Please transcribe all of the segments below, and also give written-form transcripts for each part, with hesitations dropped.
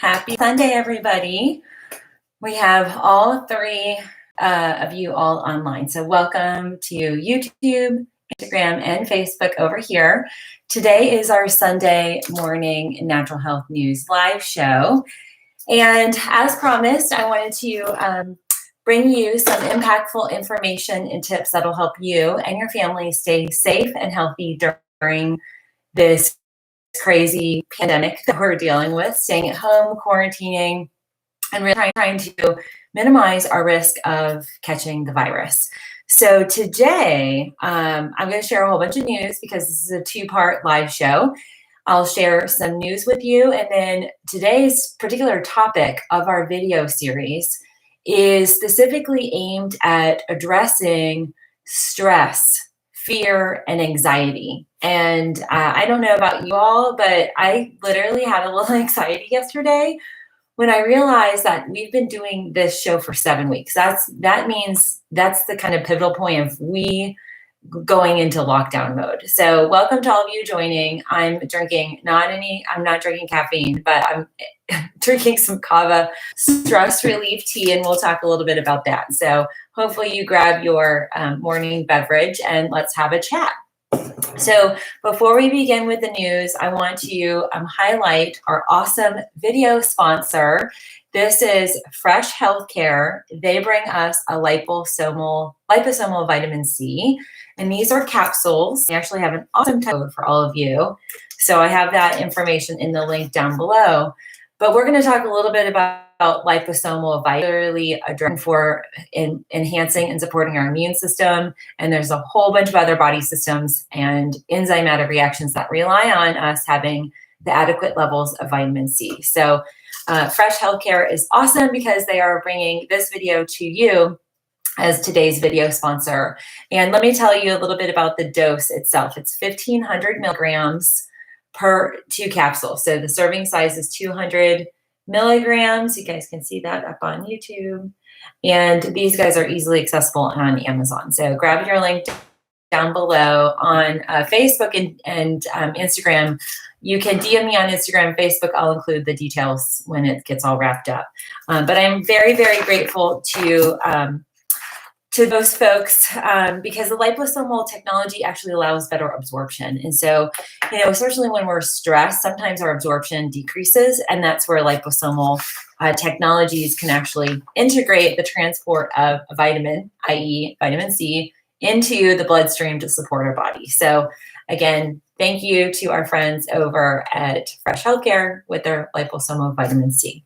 Happy Sunday, everybody. We have all three of you all online. So welcome to YouTube, Instagram, and Facebook over here. Today is our Sunday morning natural health news live show. And as promised, I wanted to bring you some impactful information and tips that'll help you and your family stay safe and healthy during this crazy pandemic that we're dealing with, staying at home, quarantining, and really trying to minimize our risk of catching the virus. So today, I'm going to share a whole bunch of news because this is a two-part live show. I'll share some news with you, and then today's particular topic of our video series is specifically aimed at addressing stress, fear, and anxiety. And I don't know about you all, but I literally had a little anxiety yesterday when I realized that we've been doing this show for 7 weeks. That means that's the kind of pivotal point of we going into lockdown mode. So welcome to all of you joining. I'm not drinking caffeine, but I'm drinking some kava stress relief tea, and we'll talk a little bit about that. So hopefully you grab your morning beverage and let's have a chat. So before we begin with the news, I want to highlight our awesome video sponsor. This is Fresh Healthcare. They bring us a liposomal vitamin C, and these are capsules. They actually have an awesome code for all of you. So I have that information in the link down below. But we're going to talk a little bit about liposomal vitamin for enhancing and supporting our immune system. And there's a whole bunch of other body systems and enzymatic reactions that rely on us having the adequate levels of vitamin C. So Fresh Healthcare is awesome because they are bringing this video to you as today's video sponsor. And let me tell you a little bit about the dose itself. It's 1,500 milligrams per 2 capsules. So the serving size is 200 milligrams. You guys can see that up on YouTube. And these guys are easily accessible on Amazon. So grab your link down below on Facebook and Instagram. You can DM me on Instagram, Facebook. I'll include the details when it gets all wrapped up. But I'm very, very grateful to those folks because the liposomal technology actually allows better absorption. And so, especially when we're stressed, sometimes our absorption decreases, and that's where liposomal technologies can actually integrate the transport of a vitamin, i.e. vitamin C, into the bloodstream to support our body. So again, thank you to our friends over at Fresh Healthcare with their liposomal vitamin C.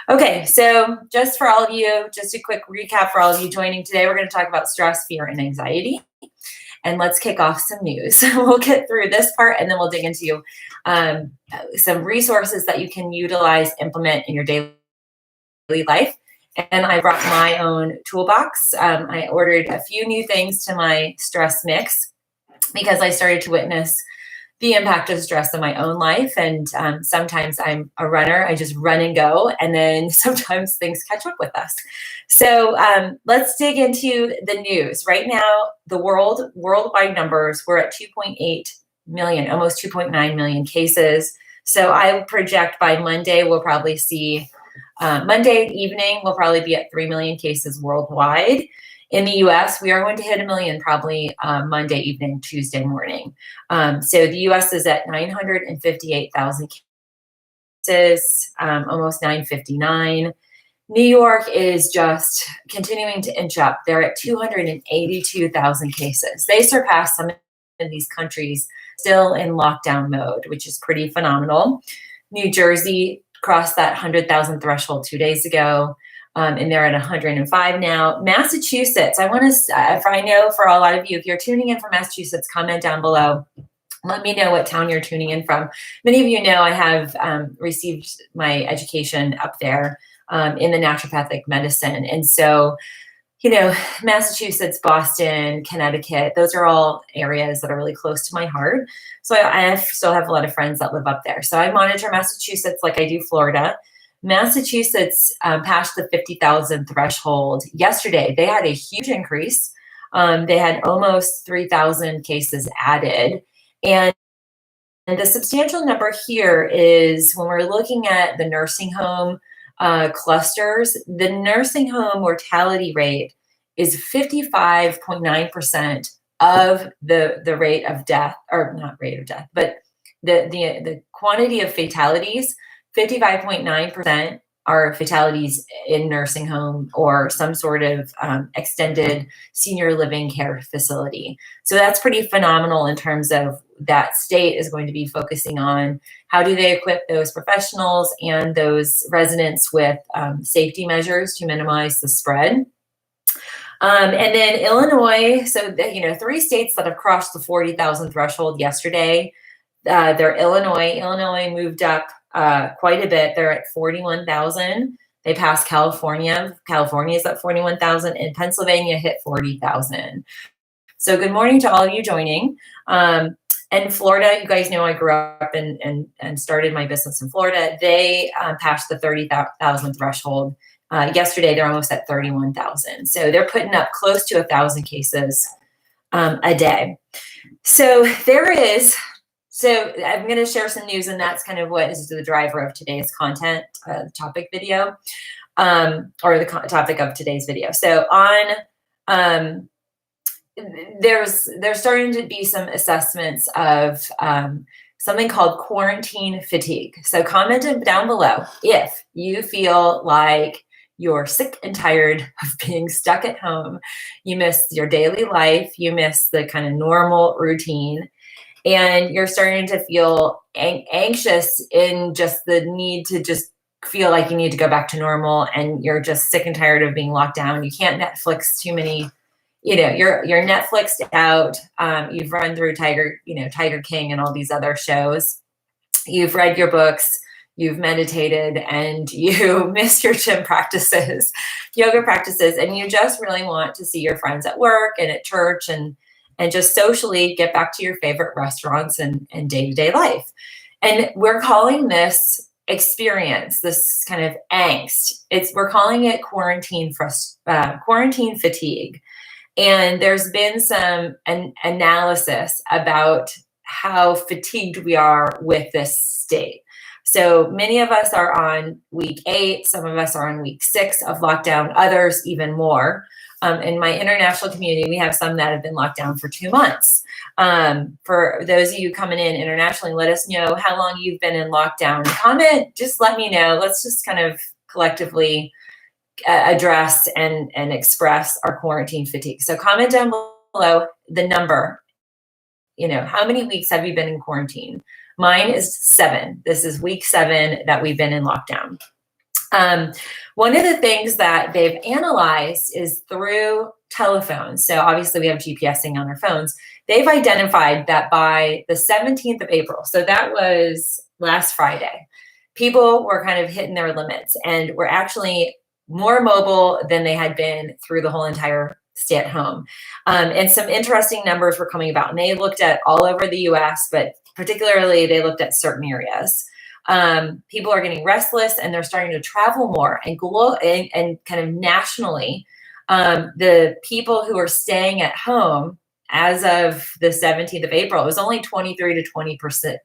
Okay, so just for all of you, just a quick recap for all of you joining today, we're going to talk about stress, fear, and anxiety. And let's kick off some news. We'll get through this part, and then we'll dig into some resources that you can utilize, implement in your daily life. And I brought my own toolbox. I ordered a few new things to my stress mix because I started to witness the impact of stress in my own life. And sometimes I'm a runner, I just run and go. And then sometimes things catch up with us. So let's dig into the news. Right now, the worldwide numbers, we're at 2.8 million, almost 2.9 million cases. So I project by Monday, we'll probably see, Monday evening, we'll probably be at 3 million cases worldwide. In the US, we are going to hit 1 million probably Monday evening, Tuesday morning. So the US is at 958,000 cases, almost 959. New York is just continuing to inch up. They're at 282,000 cases. They surpassed some of these countries still in lockdown mode, which is pretty phenomenal. New Jersey crossed that 100,000 threshold 2 days ago. And they're at 105 now. Massachusetts, I know for a lot of you, if you're tuning in from Massachusetts, comment down below. Let me know what town you're tuning in from. Many of you know I have received my education up there in the naturopathic medicine. And so, Massachusetts, Boston, Connecticut, those are all areas that are really close to my heart. So I still have a lot of friends that live up there. So I monitor Massachusetts like I do Florida. Massachusetts passed the 50,000 threshold yesterday. They had a huge increase. They had almost 3,000 cases added. And the substantial number here is when we're looking at the nursing home clusters, the nursing home mortality rate is 55.9% of the rate of death, or not rate of death, but the quantity of fatalities. 55.9% are fatalities in nursing home or some sort of extended senior living care facility. So that's pretty phenomenal in terms of that state is going to be focusing on how do they equip those professionals and those residents with safety measures to minimize the spread. And then Illinois, so 3 states that have crossed the 40,000 threshold yesterday. They're Illinois. Illinois moved up quite a bit. They're at 41,000. They passed California. California is at 41,000, and Pennsylvania hit 40,000. So good morning to all of you joining. And Florida, you guys know I grew up and started my business in Florida. They passed the 30,000 threshold. Yesterday, they're almost at 31,000. So they're putting up close to 1,000 cases a day. So So I'm going to share some news, and that's kind of what is the driver of today's content, topic video, or the topic of today's video. So there's starting to be some assessments of something called quarantine fatigue. So comment down below if you feel like you're sick and tired of being stuck at home, you miss your daily life, you miss the kind of normal routine, and you're starting to feel anxious in just the need to just feel like you need to go back to normal, and you're just sick and tired of being locked down. You can't Netflix too many, you're Netflixed out. You've run through Tiger King and all these other shows. You've read your books, you've meditated, and you missed your gym practices, yoga practices, and you just really want to see your friends at work and at church and just socially get back to your favorite restaurants and day-to-day life. And we're calling this experience, this kind of angst, we're calling it quarantine fatigue. And there's been some analysis about how fatigued we are with this state. So many of us are on week 8, some of us are on week 6 of lockdown, others even more. In my international community, we have some that have been locked down for 2 months. For those of you coming in internationally, let us know how long you've been in lockdown. Comment, just let me know. Let's just kind of collectively address and express our quarantine fatigue. So comment down below the number. How many weeks have you been in quarantine? Mine is 7. This is week 7 that we've been in lockdown. One of the things that they've analyzed is through telephones. So obviously we have GPSing on our phones. They've identified that by the 17th of April, so that was last Friday, people were kind of hitting their limits and were actually more mobile than they had been through the whole entire stay at home. And some interesting numbers were coming about, and they looked at all over the US, but particularly they looked at certain areas. People are getting restless and they're starting to travel more and kind of nationally. The people who are staying at home as of the 17th of April, it was only 23 to 26%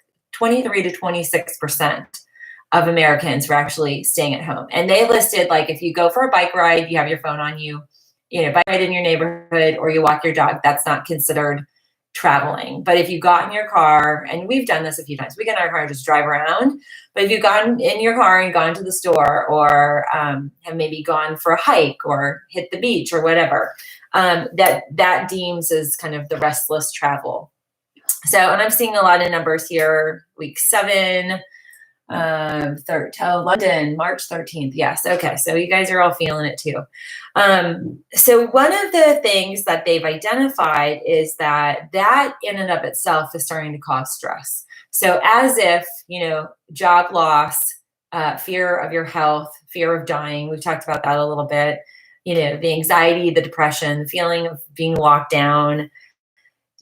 of Americans were actually staying at home. And they listed, like, if you go for a bike ride, you have your phone on you, bike ride in your neighborhood, or you walk your dog, that's not considered traveling. But if you got in your car, and we've done this a few times, we get in our car and just drive around. But if you've gotten in your car and gone to the store, or have maybe gone for a hike or hit the beach or whatever, that deems as kind of the restless travel. So, and I'm seeing a lot of numbers here, week 7, London, March 13th. Yes. Okay. So you guys are all feeling it too. So one of the things that they've identified is that in and of itself is starting to cause stress. So as if, job loss, fear of your health, fear of dying, we've talked about that a little bit, the anxiety, the depression, the feeling of being locked down,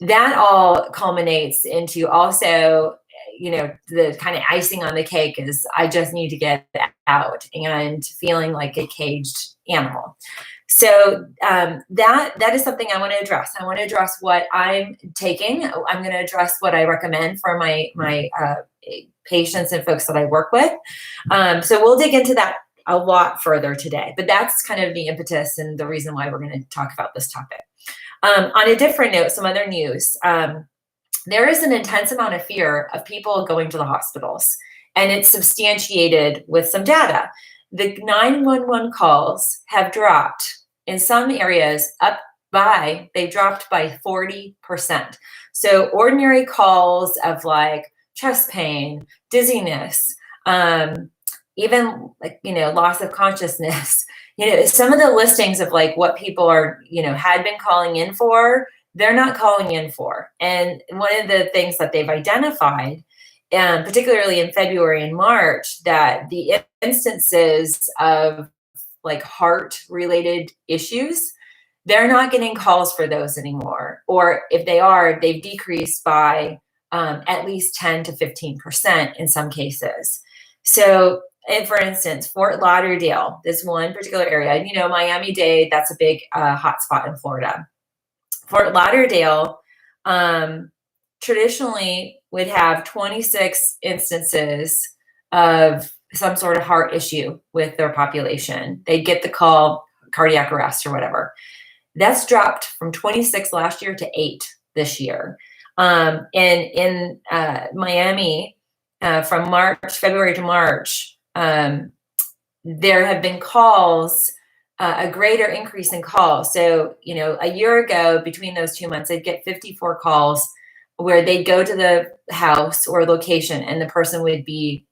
that all culminates into also, the kind of icing on the cake is I just need to get out, and feeling like a caged animal. So that is something I want to address. I want to address what I'm taking. I'm going to address what I recommend for my patients and folks that I work with. So we'll dig into that a lot further today, but that's kind of the impetus and the reason why we're going to talk about this topic. On a different note, some other news. There is an intense amount of fear of people going to the hospitals, and it's substantiated with some data. The 911 calls have dropped in some areas they've dropped by 40%. So ordinary calls of like chest pain, dizziness, even like, loss of consciousness, some of the listings of like what people are, had been calling in for, they're not calling in for. And one of the things that they've identified, particularly in February and March, that the instances of like heart-related issues, they're not getting calls for those anymore. Or if they are, they've decreased by at least 10 to 15% in some cases. So, and for instance, Fort Lauderdale, this one particular area, Miami-Dade, that's a big hotspot in Florida. Fort Lauderdale traditionally would have 26 instances of some sort of heart issue with their population. They'd get the call, cardiac arrest or whatever. That's dropped from 26 last year to 8 this year. And in Miami, from February to March, there have been calls, a greater increase in calls. So, a year ago, between those 2 months, they'd get 54 calls where they'd go to the house or location and the person would be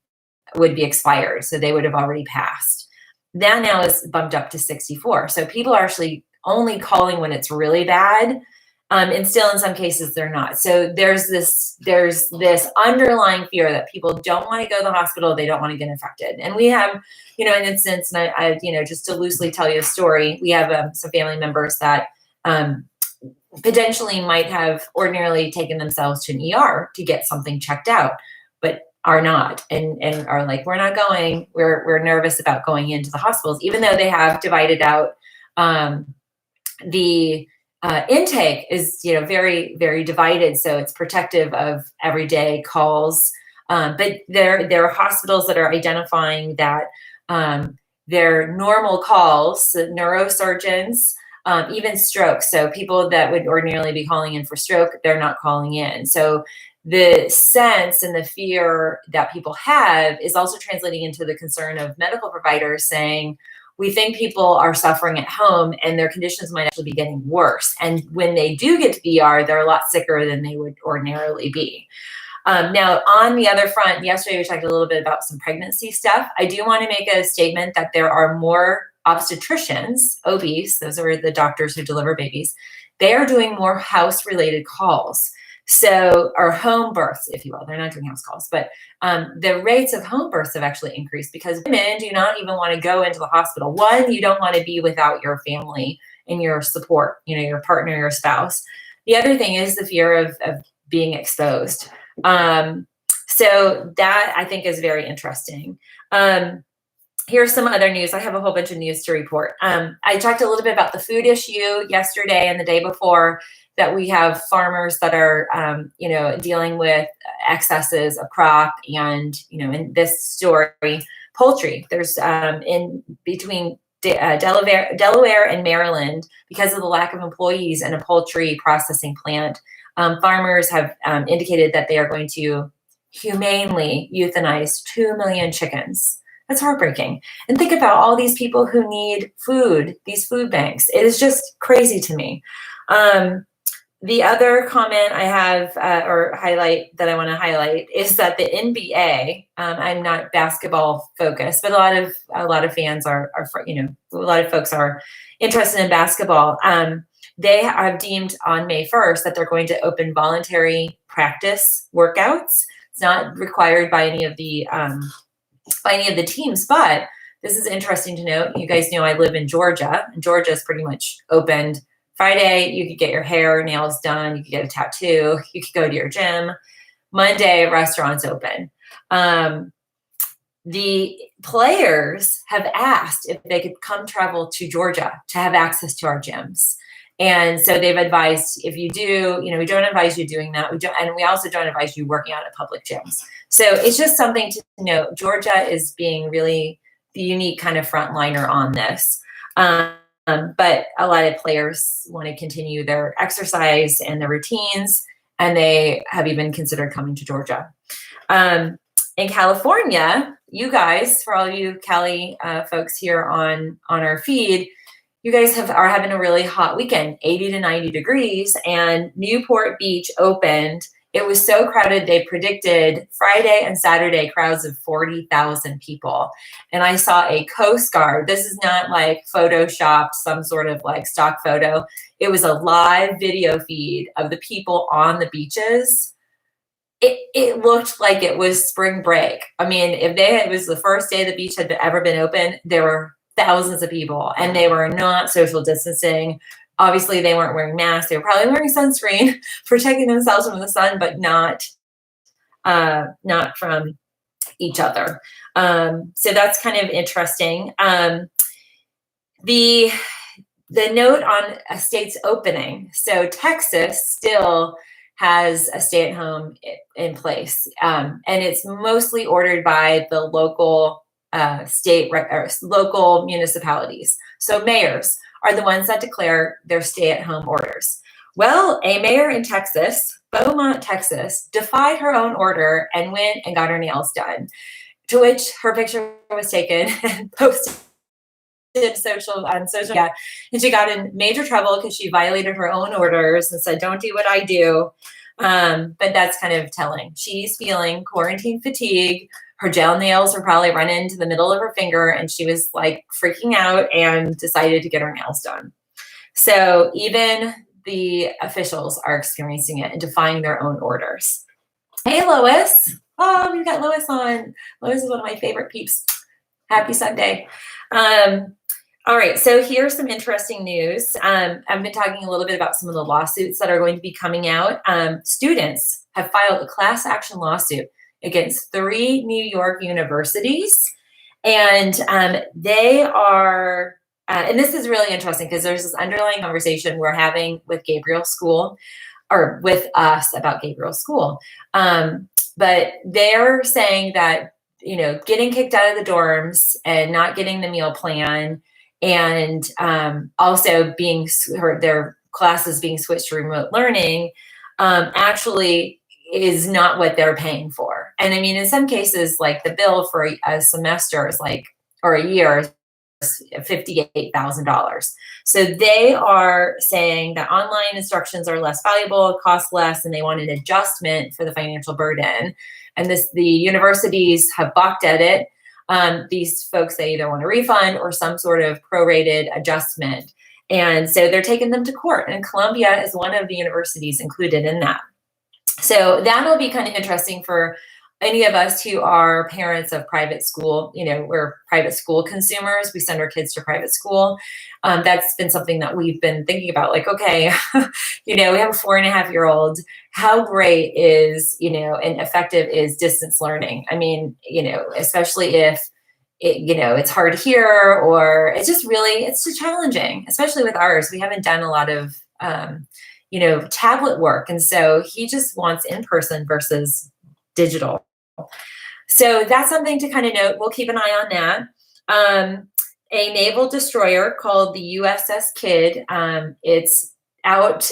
expired. So they would have already passed. That now is bumped up to 64. So people are actually only calling when it's really bad. And still in some cases they're not. So there's this underlying fear that people don't want to go to the hospital. They don't want to get infected. And we have, an instance, and I just to loosely tell you a story, we have some family members that potentially might have ordinarily taken themselves to an ER to get something checked out, but are not and are like, we're not going, we're nervous about going into the hospitals, even though they have divided out the intake is, very, very divided. So it's protective of everyday calls. But there are hospitals that are identifying that their normal calls, neurosurgeons, even stroke. So people that would ordinarily be calling in for stroke, they're not calling in. So the sense and the fear that people have is also translating into the concern of medical providers saying, we think people are suffering at home and their conditions might actually be getting worse. And when they do get to the ER, they're a lot sicker than they would ordinarily be. Now, on the other front, yesterday we talked a little bit about some pregnancy stuff. I do want to make a statement that there are more obstetricians, OBs, those are the doctors who deliver babies. They are doing more house-related calls. So, or home births, if you will. They're not doing house calls, but the rates of home births have actually increased because women do not even want to go into the hospital. One, you don't want to be without your family and your support, your partner, your spouse. The other thing is the fear of being exposed. So that I think is very interesting. Here's some other news. I have a whole bunch of news to report. I talked a little bit about the food issue yesterday and the day before, that we have farmers that are, dealing with excesses of crop and, in this story, poultry. There's in between Delaware and Maryland, because of the lack of employees in a poultry processing plant, farmers have indicated that they are going to humanely euthanize 2 million chickens. That's heartbreaking. And think about all these people who need food, these food banks. It is just crazy to me. The other comment I have or highlight that I want to highlight is that the NBA, I'm not basketball focused, but a lot of fans are a lot of folks are interested in basketball. They have deemed on May 1st that they're going to open voluntary practice workouts. It's not required by any of the teams, but this is interesting to note. You guys know I live in Georgia, and Georgia's pretty much opened. Friday, you could get your hair, nails done. You could get a tattoo. You could go to your gym. Monday, restaurants open. the players have asked if they could come travel to Georgia to have access to our gyms. And so they've advised, if you do, we don't advise you doing that. And we also don't advise you working out at public gyms. So it's just something to note. Georgia is being really the unique kind of frontliner on this. But a lot of players want to continue their exercise and their routines, and they have even considered coming to Georgia. In California, you guys, for all you Cali folks here on our feed, you guys are having a really hot weekend, 80 to 90 degrees, and Newport Beach opened. It was so crowded, they predicted Friday and Saturday crowds of 40,000 people. And I saw a Coast Guard. This is not like Photoshopped, some sort of like stock photo. It was a live video feed of the people on the beaches. It looked like it was spring break. I mean, it was the first day the beach had ever been open, there were thousands of people, and they were not social distancing. Obviously, they weren't wearing masks. They were probably wearing sunscreen, protecting themselves from the sun, but not from each other. So that's kind of interesting. The note on a state's opening. So Texas still has a stay-at-home in place, and it's mostly ordered by the local state or local municipalities. So mayors are the ones that declare their stay-at-home orders. Well, a mayor in Texas, Beaumont, Texas, defied her own order and went and got her nails done, to which her picture was taken and posted on social media, and she got in major trouble because she violated her own orders and said, "Don't do what I do." But that's kind of telling. She's feeling quarantine fatigue. Her gel nails were probably run into the middle of her finger, and she was like freaking out and decided to get her nails done. So even the officials are experiencing it and defying their own orders. Hey, Lois. Oh, we've got Lois on. Lois is one of my favorite peeps. Happy Sunday. All right, so here's some interesting news. I've been talking a little bit about some of the lawsuits that are going to be coming out. Students have filed a class action lawsuit against 3 New York universities. And they are, and this is really interesting because there's this underlying conversation we're having with Gabriel School, or with us about Gabriel School. But they're saying that, getting kicked out of the dorms and not getting the meal plan, and also their classes being switched to remote learning, actually is not what they're paying for. And I mean, in some cases, like the bill for a semester is or a year is $58,000. So they are saying that online instructions are less valuable, cost less, and they want an adjustment for the financial burden. And the universities have balked at it. These folks, they either want a refund or some sort of prorated adjustment. And so they're taking them to court, and Columbia is one of the universities included in that. So that'll be kind of interesting for any of us who are parents of private school. We're private school consumers. We send our kids to private school. That's been something that we've been thinking about, like, okay, we have a 4.5-year-old. How great is, and effective is distance learning? I mean, especially if it's hard to hear, or it's just challenging, especially with ours. We haven't done a lot of, tablet work. And so he just wants in-person versus digital. So that's something to kind of note. We'll keep an eye on that. A naval destroyer called the USS Kidd. It's out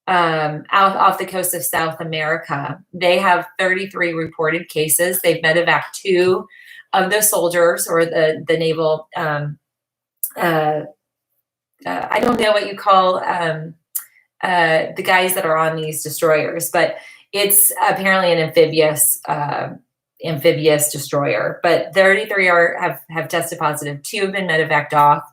off the coast of South America. They have 33 reported cases. They've medevac 2 of the soldiers, or the naval, I don't know what you call the guys that are on these destroyers, but it's apparently an amphibious destroyer. But 33 have tested positive. 2 have been medevaced off.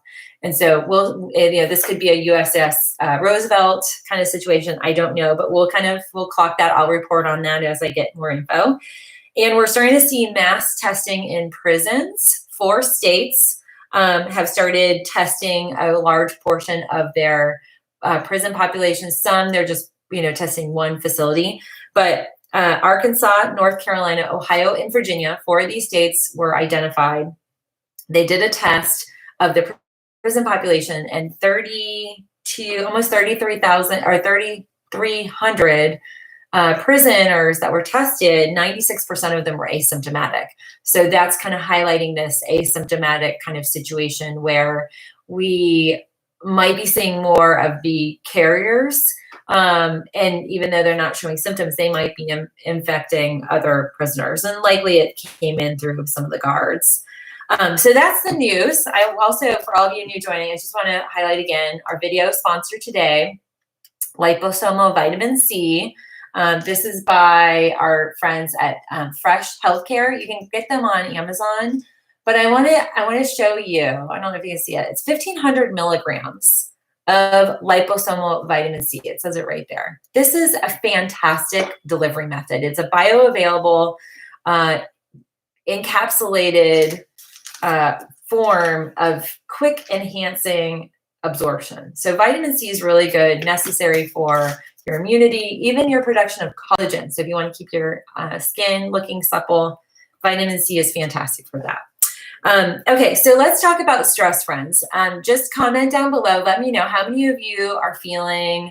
And so this could be a USS Roosevelt kind of situation. I don't know, but we'll clock that. I'll report on that as I get more info. And we're starting to see mass testing in prisons. 4 states have started testing a large portion of their prison population. Some, they're just, testing one facility. But Arkansas, North Carolina, Ohio, and Virginia, 4 of these states were identified. They did a test of the prison population, and almost 33,000 or 3,300 prisoners that were tested, 96% of them were asymptomatic. So that's kind of highlighting this asymptomatic kind of situation where we might be seeing more of the carriers. And even though they're not showing symptoms, they might be infecting other prisoners. And likely it came in through some of the guards. So that's the news. I also, for all of you new joining, I just want to highlight again our video sponsor today, Liposomal Vitamin C. This is by our friends at Fresh Healthcare. You can get them on Amazon, but I want to show you. I don't know if you can see it. It's 1,500 milligrams of liposomal vitamin C. It says it right there. This is a fantastic delivery method. It's a bioavailable, encapsulated form of quick enhancing absorption. So vitamin C is really good, necessary for your immunity, even your production of collagen. So if you want to keep your skin looking supple, vitamin C is fantastic for that. Okay, so let's talk about stress, friends. Just comment down below. Let me know how many of you are feeling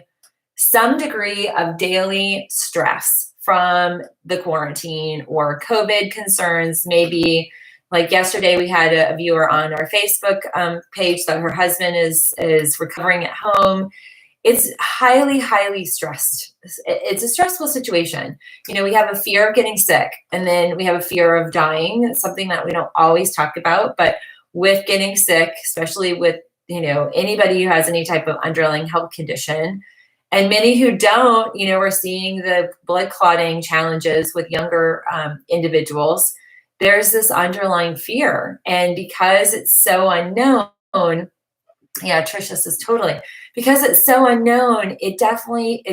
some degree of daily stress from the quarantine or COVID concerns. Maybe like yesterday, we had a viewer on our Facebook page that her husband is recovering at home. It's highly, highly stressed. It's a stressful situation. You know, we have a fear of getting sick, and then we have a fear of dying. It's something that we don't always talk about, but with getting sick, especially with, you know, anybody who has any type of underlying health condition, and many who don't, you know, we're seeing the blood clotting challenges with younger individuals. There's this underlying fear. And because it's so unknown, yeah, Tricia says totally. Because it's so unknown, it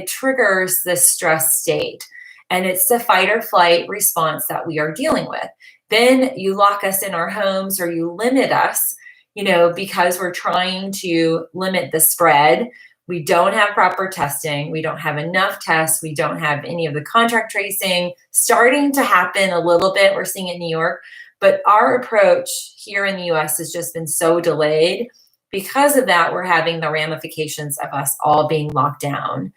triggers this stress state. And it's the fight or flight response that we are dealing with. Then you lock us in our homes or you limit us, you know, because we're trying to limit the spread. We don't have proper testing. We don't have enough tests. We don't have any of the contact tracing starting to happen a little bit. We're seeing it in New York, but our approach here in the US has just been so delayed. Because of that, we're having the ramifications of us all being locked down.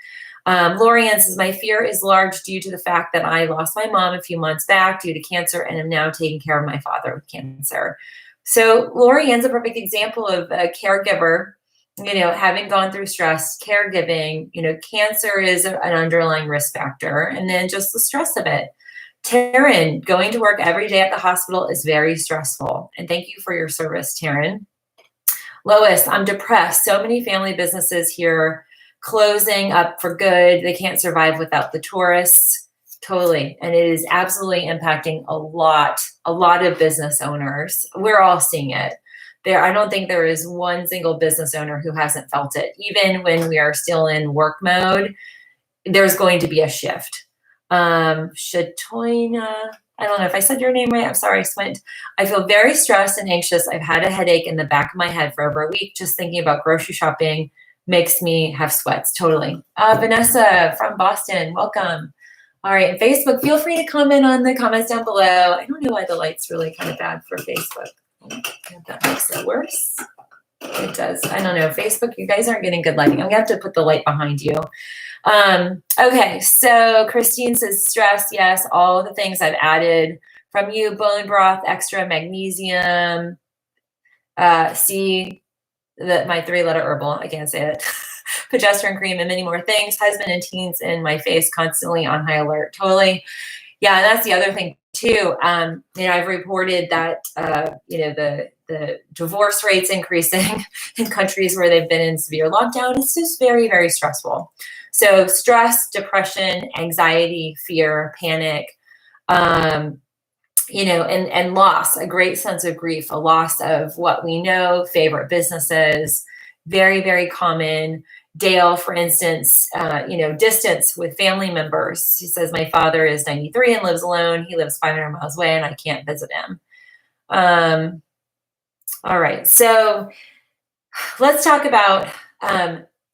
Lorianne says, my fear is large due to the fact that I lost my mom a few months back due to cancer and am now taking care of my father with cancer. So Lorianne's a perfect example of a caregiver, you know, having gone through stress, caregiving. You know, cancer is an underlying risk factor, and then just the stress of it. Taryn, going to work every day at the hospital is very stressful. And thank you for your service, Taryn. Lois, I'm depressed. So many family businesses here closing up for good. They can't survive without the tourists. Totally. And it is absolutely impacting a lot of business owners. We're all seeing it. I don't think there is one single business owner who hasn't felt it. Even when we are still in work mode, there's going to be a shift. Shatoina, I don't know if I said your name right. I'm sorry, Swint. I feel very stressed and anxious. I've had a headache in the back of my head for over a week. Just thinking about grocery shopping makes me have sweats. Totally. Vanessa from Boston, welcome. All right, and Facebook, feel free to comment on the comments down below. I don't know why the light's really kind of bad for Facebook. If that makes it worse. It does. I don't know. Facebook, you guys aren't getting good lighting. I'm going to have to put the light behind you. Okay, so Christine says stress. Yes, all the things I've added from you: bone broth, extra magnesium, my 3-letter herbal. I can't say it. Progesterone cream and many more things. Husband and teens in my face, constantly on high alert. Totally. Yeah, and that's the other thing too. You know, I've reported that the divorce rates increasing in countries where they've been in severe lockdown. It's just very, very stressful. So stress, depression, anxiety, fear, panic, you know, and loss, a great sense of grief, a loss of what we know, favorite businesses, very, very common. Dale, for instance, you know, distance with family members. He says, my father is 93 and lives alone. He lives 500 miles away and I can't visit him. All right, so let's talk about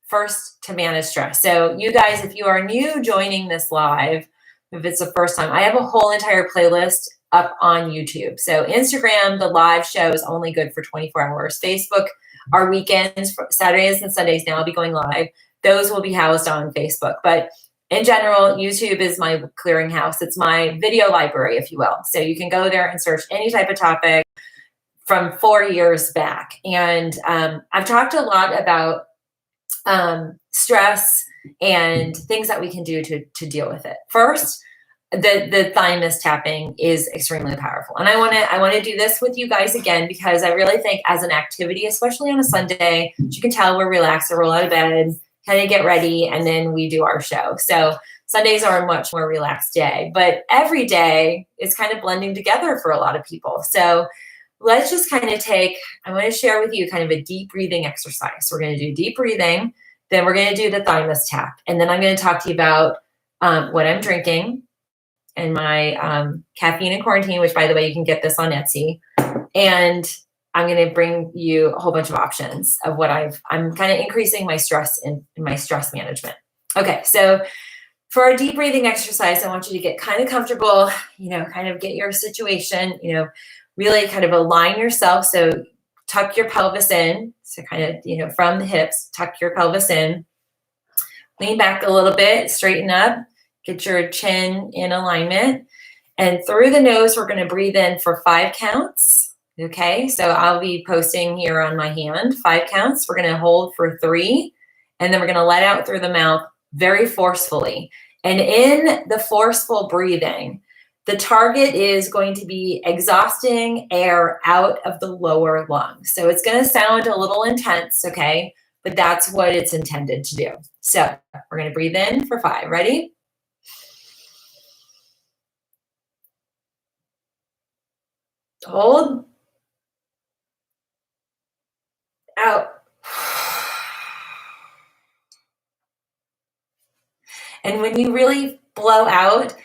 first to manage stress. So you guys, if you are new joining this live, if it's the first time. I have a whole entire playlist up on YouTube. So Instagram, the live show is only good for 24 hours. Facebook, our weekends, Saturdays and Sundays now I'll be going live. Those will be housed on Facebook. But in general, YouTube is my clearinghouse. It's my video library, if you will. So you can go there and search any type of topic from 4 years back. And I've talked a lot about stress and things that we can do to deal with it. First, the thymus tapping is extremely powerful. And I want to do this with you guys again, because I really think as an activity, especially on a Sunday, you can tell we're relaxed, I roll out of bed, kind of get ready, and then we do our show. So Sundays are a much more relaxed day, but every day is kind of blending together for a lot of people. So let's just kind of I'm going to share with you kind of a deep breathing exercise. We're going to do deep breathing, then we're going to do the thymus tap. And then I'm going to talk to you about what I'm drinking and my caffeine in quarantine, which by the way, you can get this on Etsy. And I'm going to bring you a whole bunch of options of what I'm kind of increasing my stress in my stress management. Okay. So for our deep breathing exercise, I want you to get kind of comfortable, kind of get your situation, really kind of align yourself. So tuck your pelvis in. So kind of, from the hips, tuck your pelvis in, lean back a little bit, straighten up, get your chin in alignment. And through the nose, we're going to breathe in for 5 counts. Okay. So I'll be posting here on my hand, 5 counts. We're going to hold for 3, and then we're going to let out through the mouth very forcefully. And in the forceful breathing, the target is going to be exhausting air out of the lower lungs. So it's going to sound a little intense, okay? But that's what it's intended to do. So we're going to breathe in for 5. Ready? Hold. Out. And when you really blow out,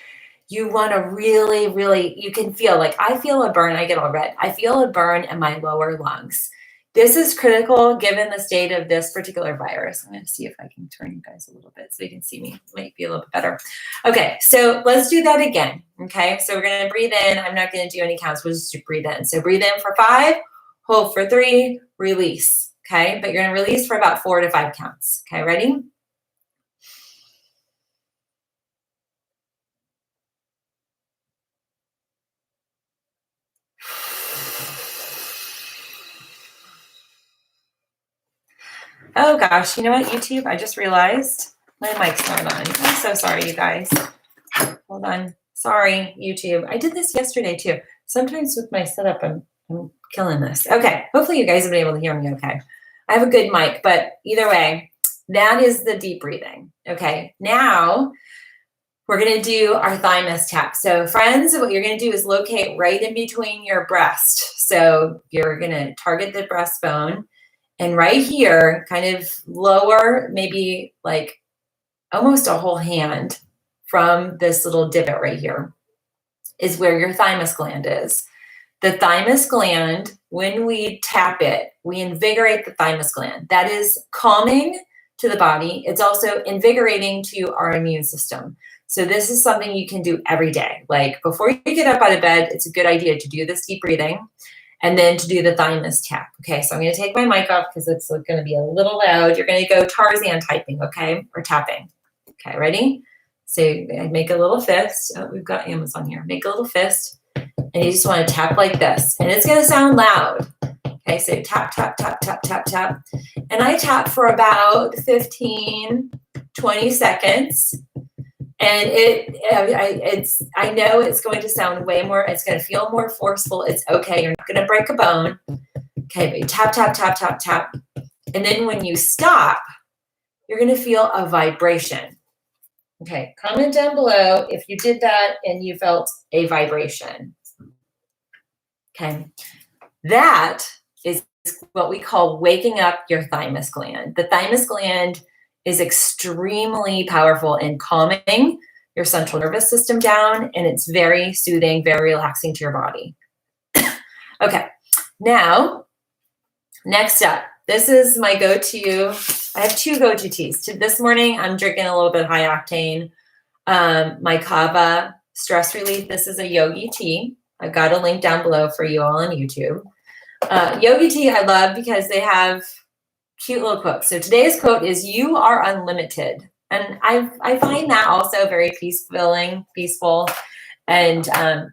you want to really, you can feel like I feel a burn. I get all red. I feel a burn in my lower lungs. This is critical given the state of this particular virus. I'm going to see if I can turn you guys a little bit so you can see me. It might be a little bit better. Okay, so let's do that again. Okay, so we're going to breathe in. I'm not going to do any counts. We'll just breathe in. So breathe in for 5, hold for 3, release. Okay, but you're going to release for about 4 to 5 counts. Okay, ready? Oh gosh, you know what, YouTube? I just realized my mic's not on. I'm so sorry, you guys. Hold on. Sorry, YouTube. I did this yesterday too. Sometimes with my setup, I'm killing this. Okay, hopefully you guys have been able to hear me okay. I have a good mic, but either way, that is the deep breathing. Okay, now we're going to do our thymus tap. So friends, what you're going to do is locate right in between your breast. So you're going to target the breastbone. And right here, kind of lower, maybe like almost a whole hand from this little divot right here is where your thymus gland is. The thymus gland, when we tap it, we invigorate the thymus gland. That is calming to the body. It's also invigorating to our immune system. So this is something you can do every day. Like before you get up out of bed, it's a good idea to do this deep breathing. And then to do the thymus tap. Okay, so I'm going to take my mic off because it's going to be a little loud. You're going to go Tarzan typing, okay, or tapping. Okay, ready? So make a little fist. Oh, we've got Amazon here. Make a little fist, and you just want to tap like this. And it's going to sound loud. Okay, so tap, tap, tap, tap, tap, tap. And I tap for about 15, 20 seconds. And I know it's going to sound way more, it's going to feel more forceful. It's okay. You're not going to break a bone. Okay, but you tap, tap, tap, tap, tap. And then when you stop, you're going to feel a vibration. Okay, comment down below if you did that and you felt a vibration. Okay, that is what we call waking up your thymus gland. The thymus gland is extremely powerful in calming your central nervous system down, and it's very soothing, very relaxing to your body. Okay, now, next up, this is my go-to. I have 2 go-to teas. This morning, I'm drinking a little bit high octane. My kava stress relief. This is a yogi tea. I've got a link down below for you all on YouTube. Yogi tea I love because they have cute little quotes. So today's quote is, "You are unlimited." And I find that also very peaceful, and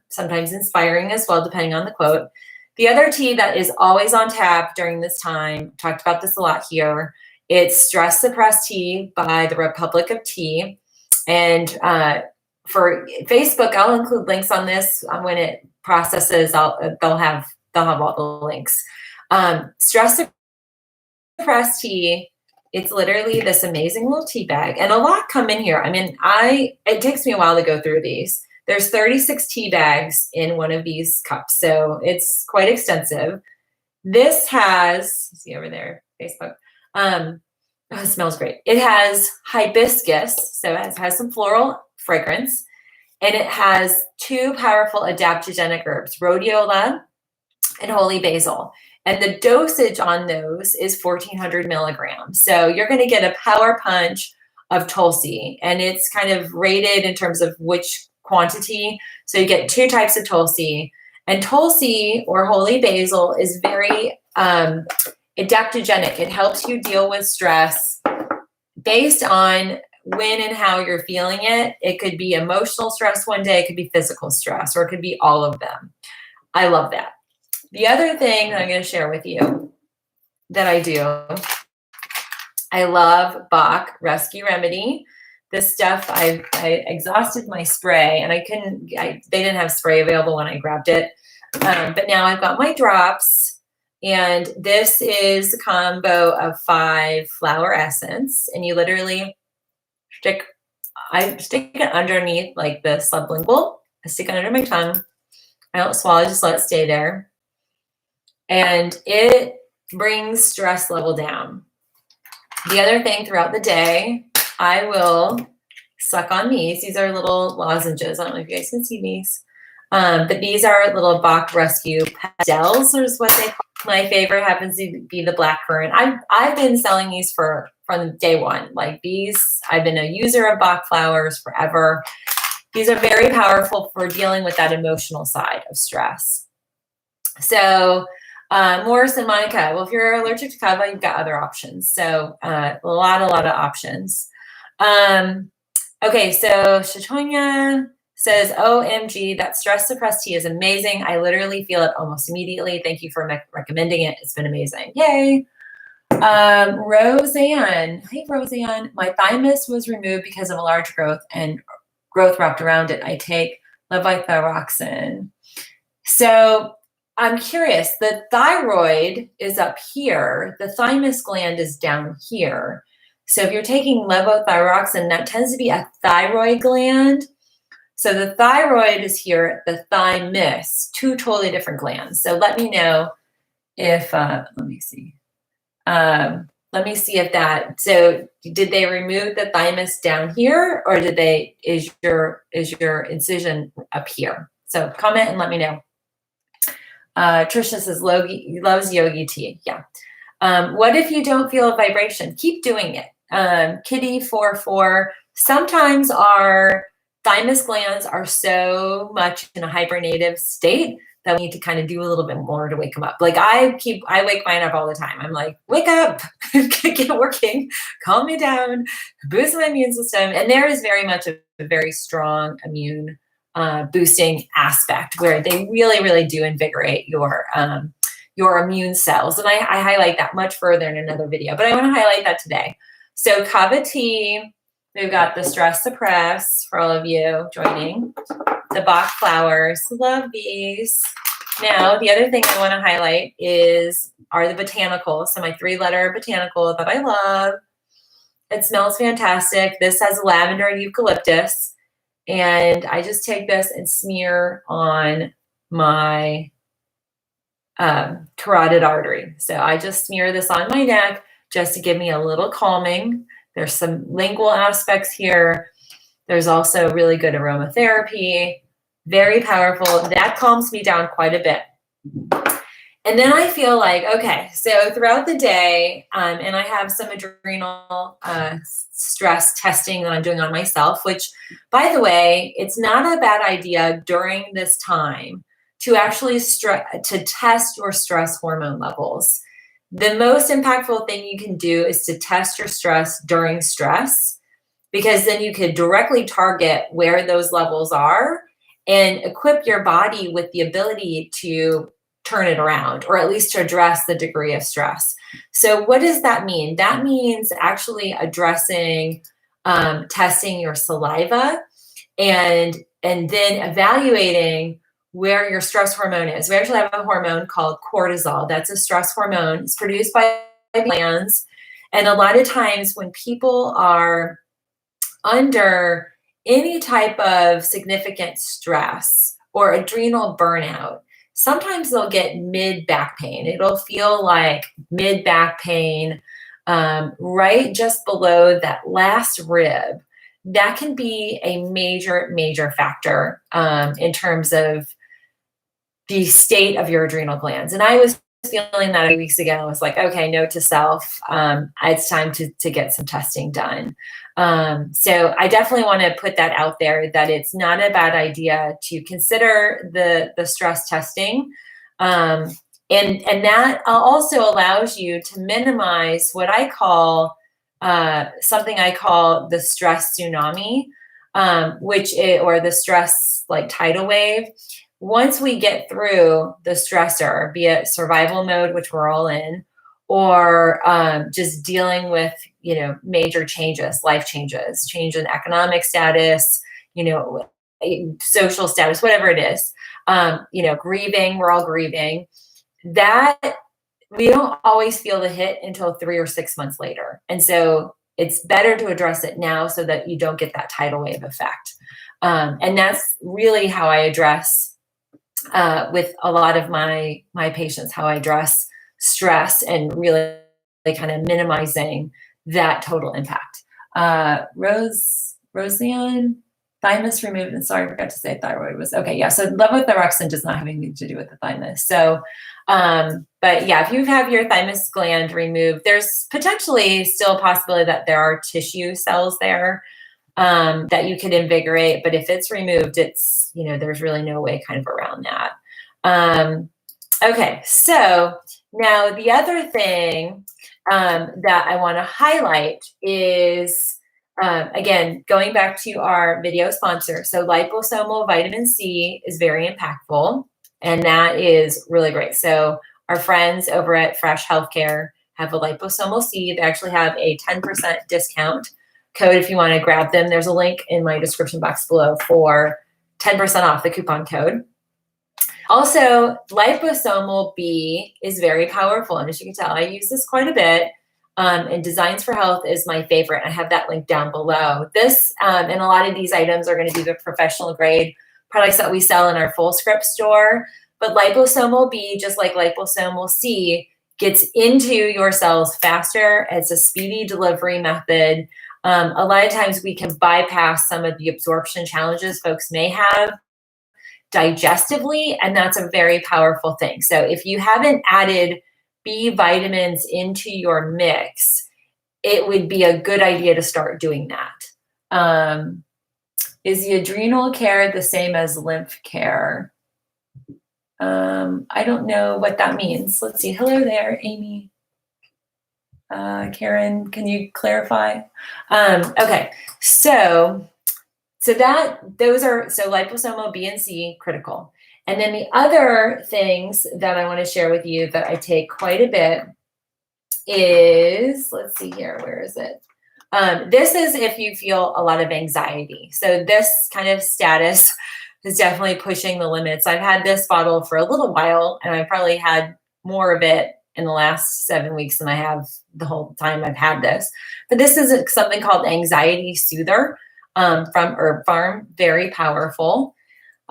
sometimes inspiring as well, depending on the quote. The other tea that is always on tap during this time, talked about this a lot here, it's Stress Suppressed Tea by the Republic of Tea. And for Facebook, I'll include links on this when it processes. They'll have all the links. Stress Suppressed Tea. It's literally this amazing little tea bag, and a lot come in here. I mean, it takes me a while to go through these. There's 36 tea bags in one of these cups, so it's quite extensive. This has, see over there, Facebook. It smells great. It has hibiscus, so it has some floral fragrance, and it has 2 powerful adaptogenic herbs, rhodiola and holy basil. And the dosage on those is 1,400 milligrams. So you're going to get a power punch of Tulsi, and it's kind of rated in terms of which quantity. So you get 2 types of Tulsi, and Tulsi or holy basil is very adaptogenic. It helps you deal with stress based on when and how you're feeling it. It could be emotional stress one day, it could be physical stress, or it could be all of them. I love that. The other thing that I'm going to share with you that I do, I love Bach Rescue Remedy. This stuff, I exhausted my spray, and they didn't have spray available when I grabbed it. But now I've got my drops, and this is a combo of 5 flower essence, and you literally I stick it underneath like the sublingual. I stick it under my tongue. I don't swallow, just let it stay there. And it brings stress level down. The other thing throughout the day, I will suck on these. These are little lozenges. I don't know if you guys can see these. But these are little Bach Rescue pastels, is what they call. My favorite happens to be the blackcurrant. I've been selling these from day one. Like these, I've been a user of Bach flowers forever. These are very powerful for dealing with that emotional side of stress. So Morris and Monica, well, if you're allergic to kava, you've got other options. So a lot of options. Okay, so Shatonya says, OMG, that stress suppressed tea is amazing. I literally feel it almost immediately. Thank you for recommending it. It's been amazing. Yay. Roseanne. Hey, Roseanne. My thymus was removed because of a large growth and growth wrapped around it. I take levothyroxine. So I'm curious. The thyroid is up here. The thymus gland is down here. So if you're taking levothyroxine, that tends to be a thyroid gland. So the thyroid is here, the thymus, 2 totally different glands. So let me know if, let me see if that, so did they remove the thymus down here, or is your incision up here? So comment and let me know. Trisha says, loves yogi tea. Yeah. What if you don't feel a vibration? Keep doing it. Kitty44, sometimes our thymus glands are so much in a hibernative state that we need to kind of do a little bit more to wake them up. Like I wake mine up all the time. I'm like, wake up, get working, calm me down, boost my immune system. And there is very much a very strong immune boosting aspect where they really, really do invigorate your immune cells. And I highlight that much further in another video, but I want to highlight that today. So kava tea, we've got the Stress Suppress for all of you joining. The Bach flowers, love these. Now, the other thing I want to highlight are the botanicals. So my 3-letter botanical that I love. It smells fantastic. This has lavender and eucalyptus. And I just take this and smear on my carotid artery. So I just smear this on my neck just to give me a little calming. There's some lingual aspects here. There's also really good aromatherapy, very powerful. That calms me down quite a bit. And then I feel like, okay, so throughout the day, and I have some adrenal stress testing that I'm doing on myself, which, by the way, it's not a bad idea during this time to actually to test your stress hormone levels. The most impactful thing you can do is to test your stress during stress, because then you could directly target where those levels are and equip your body with the ability to turn it around, or at least to address the degree of stress. So what does that mean? That means actually addressing, testing your saliva, and then evaluating where your stress hormone is. We actually have a hormone called cortisol. That's a stress hormone. It's produced by glands. And a lot of times when people are under any type of significant stress or adrenal burnout, sometimes they'll get mid-back pain. It'll feel like mid-back pain right just below that last rib. That can be a major, major factor in terms of the state of your adrenal glands. And I was feeling that a few weeks ago. I was like, okay, note to self, it's time to get some testing done. So I definitely want to put that out there, that it's not a bad idea to consider the stress testing. And that also allows you to minimize what I call, something I call the stress tsunami, or the stress like tidal wave. Once we get through the stressor, be it survival mode, which we're all in, or just dealing with, major changes, life changes, change in economic status, social status, whatever it is, grieving, we're all grieving, that we don't always feel the hit until 3 or 6 months later. And so it's better to address it now so that you don't get that tidal wave effect. And that's really how I address with a lot of my patients, how I address stress and really kind of minimizing that total impact. Roseanne, thymus removed, and sorry, I forgot to say thyroid was, okay, yeah, so levothyroxine does not have anything to do with the thymus. So, but yeah, if you have your thymus gland removed, there's potentially still a possibility that there are tissue cells there that you could invigorate, but if it's removed, it's, there's really no way kind of around that. Okay, so now the other thing that I want to highlight is, again, going back to our video sponsor. So liposomal vitamin C is very impactful, and that is really great. So our friends over at Fresh Healthcare have a liposomal C. They actually have a 10% discount code if you want to grab them. There's a link in my description box below for 10% off the coupon code. Also, liposomal B is very powerful. And as you can tell, I use this quite a bit. And Designs for Health is my favorite. I have that link down below. This and a lot of these items are going to be the professional grade products that we sell in our full script store. But liposomal B, just like liposomal C, gets into your cells faster. It's a speedy delivery method. A lot of times we can bypass some of the absorption challenges folks may have digestively, and that's a very powerful thing. So if you haven't added B vitamins into your mix, it would be a good idea to start doing that. Is the adrenal care the same as lymph care? I don't know what that means. Let's see. Hello there, Amy. Karen, can you clarify? Okay, so liposomal B and C, critical. And then the other things that I want to share with you that I take quite a bit is, let's see here, where is it? This is if you feel a lot of anxiety. So this kind of status is definitely pushing the limits. I've had this bottle for a little while, and I've probably had more of it in the last 7 weeks than I have the whole time I've had this. But this is something called Anxiety Soother from Herb Farm, very powerful.